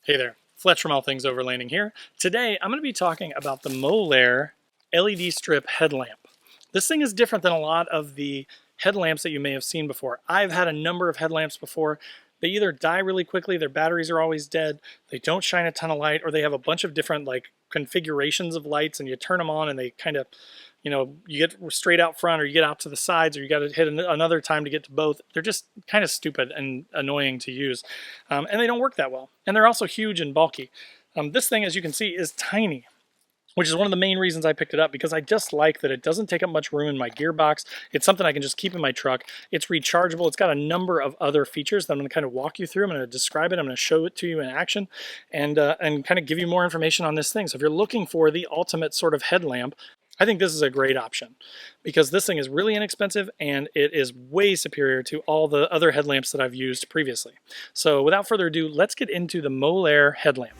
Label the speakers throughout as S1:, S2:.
S1: Hey there, Fletch from All Things Overlanding here. Today I'm going to be talking about the Molaire LED strip headlamp. This thing is different than a lot of the headlamps that you may have seen before. I've had a number of headlamps before. They either die really quickly, their batteries are always dead, they don't shine a ton of light, or they have a bunch of different configurations of lights and you turn them on and they kind of, you get straight out front or you get out to the sides or you got to hit another time to get to both. They're just kind of stupid and annoying to use. And they don't work that well. And they're also huge and bulky. This thing, as you can see, is tiny, which is one of the main reasons I picked it up, because I just like that it doesn't take up much room in my gearbox. It's something I can just keep in my truck. It's rechargeable. It's got a number of other features that I'm going to kind of walk you through. I'm going to describe it. I'm going to show it to you in action and kind of give you more information on this thing. So if you're looking for the ultimate sort of headlamp, I think this is a great option because this thing is really inexpensive and it is way superior to all the other headlamps that I've used previously. So without further ado, let's get into the Molaire headlamp.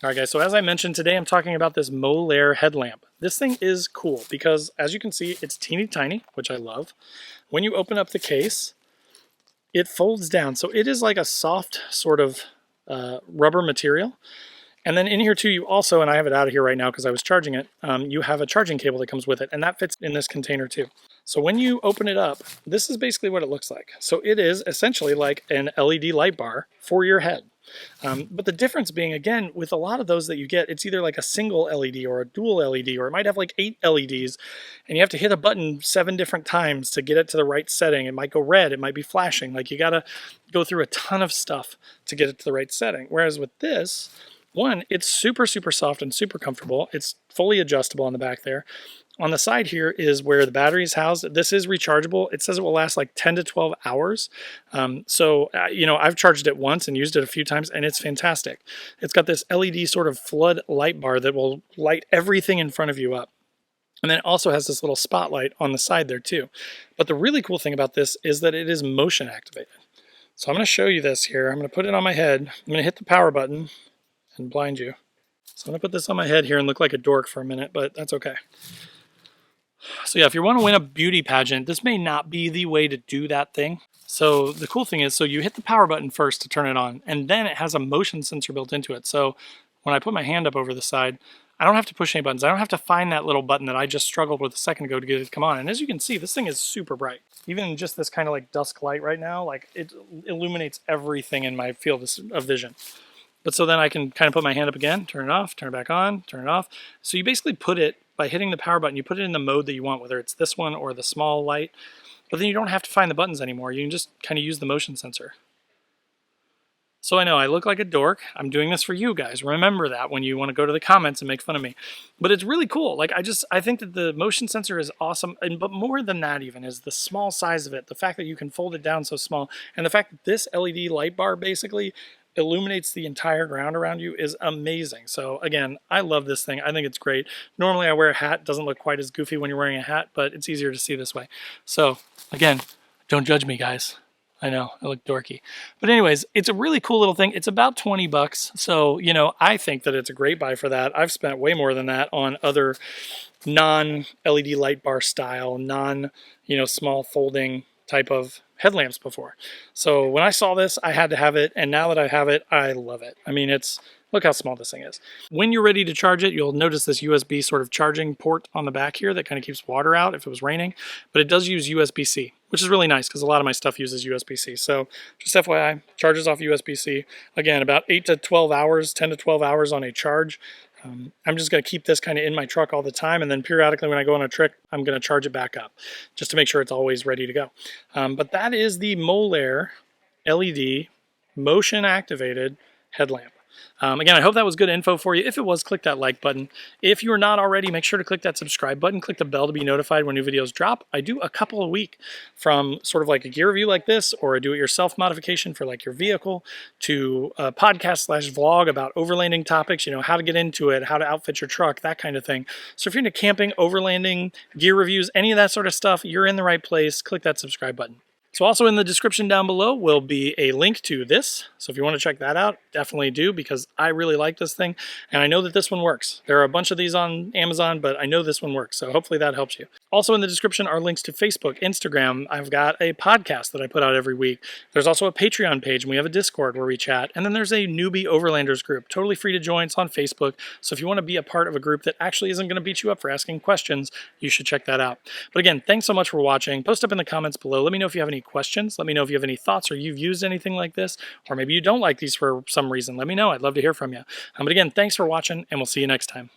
S1: Alright guys, so as I mentioned, today I'm talking about this Molaire headlamp. This thing is cool because, as you can see, it's teeny tiny, which I love. When you open up the case, it folds down. So it is like a soft sort of rubber material. And then in here too, you also, and I have it out of here right now because I was charging it, you have a charging cable that comes with it, and that fits in this container too. So when you open it up, this is basically what it looks like. So it is essentially like an LED light bar for your head. But the difference being, again, with a lot of those that you get, it's either like a single LED or a dual LED, or it might have like 8 LEDs, and you have to hit a button 7 different times to get it to the right setting. It might go red, it might be flashing, like you gotta go through a ton of stuff to get it to the right setting. Whereas with this, one, it's super, super soft and super comfortable. It's fully adjustable on the back there. On the side here is where the battery is housed. This is rechargeable. It says it will last like 10 to 12 hours. I've charged it once and used it a few times, and it's fantastic. It's got this LED sort of flood light bar that will light everything in front of you up. And then it also has this little spotlight on the side there too. But the really cool thing about this is that it is motion activated. So I'm going to show you this here. I'm going to put it on my head. I'm going to hit the power button and blind you. So I'm going to put this on my head here and look like a dork for a minute, but that's okay. So yeah, if you want to win a beauty pageant, this may not be the way to do that thing. So the cool thing is, so you hit the power button first to turn it on, and then it has a motion sensor built into it. So when I put my hand up over the side, I don't have to push any buttons. I don't have to find that little button that I just struggled with a second ago to get it to come on. And as you can see, this thing is super bright. Even in just this kind of like dusk light right now, like it illuminates everything in my field of vision. But so then I can kind of put my hand up again, turn it off, turn it back on, turn it off. So you basically put it, by hitting the power button, you put it in the mode that you want, whether it's this one or the small light. But then you don't have to find the buttons anymore. You can just kind of use the motion sensor. So I know I look like a dork. I'm doing this for you guys. Remember that when you want to go to the comments and make fun of me. But it's really cool. Like I think that the motion sensor is awesome. But more than that even is the small size of it. The fact that you can fold it down so small. And the fact that this LED light bar basically illuminates the entire ground around you is amazing. So again, I love this thing. I think it's great. Normally I wear a hat. It doesn't look quite as goofy when you're wearing a hat, but it's easier to see this way. So again, don't judge me, guys. I know I look dorky, but anyways, it's a really cool little thing. It's about 20 bucks. So, I think that it's a great buy for that. I've spent way more than that on other non-LED light bar style, small folding type of headlamps before. So when I saw this, I had to have it. And now that I have it, I love it. I mean, look how small this thing is. When you're ready to charge it, you'll notice this USB sort of charging port on the back here that kind of keeps water out if it was raining, but it does use USB-C, which is really nice because a lot of my stuff uses USB-C. So just FYI, charges off USB-C. Again, about 8 to 12 hours, 10 to 12 hours on a charge. I'm just going to keep this kind of in my truck all the time, and then periodically when I go on a trip, I'm going to charge it back up just to make sure it's always ready to go. But that is the Molaire LED motion activated headlamp. Again, I hope that was good info for you. If it was, click that like button. If you are not already, make sure to click that subscribe button. Click the bell to be notified when new videos drop. I do a couple a week, from sort of like a gear review like this, or a do-it-yourself modification for like your vehicle, to a podcast / vlog about overlanding topics, you know, how to get into it, how to outfit your truck, that kind of thing. So if you're into camping, overlanding, gear reviews, any of that sort of stuff, you're in the right place. Click that subscribe button. So also in the description down below will be a link to this. So if you want to check that out, definitely do, because I really like this thing. And I know that this one works. There are a bunch of these on Amazon, but I know this one works. So hopefully that helps you. Also in the description are links to Facebook, Instagram. I've got a podcast that I put out every week. There's also a Patreon page, and we have a Discord where we chat. And then there's a newbie overlanders group, totally free to join. It's on Facebook. So if you want to be a part of a group that actually isn't going to beat you up for asking questions, you should check that out. But again, thanks so much for watching. Post up in the comments below. Let me know if you have any questions. Let me know if you have any thoughts, or you've used anything like this, or maybe you don't like these for some reason. Let me know. I'd love to hear from you. But again, thanks for watching, and we'll see you next time.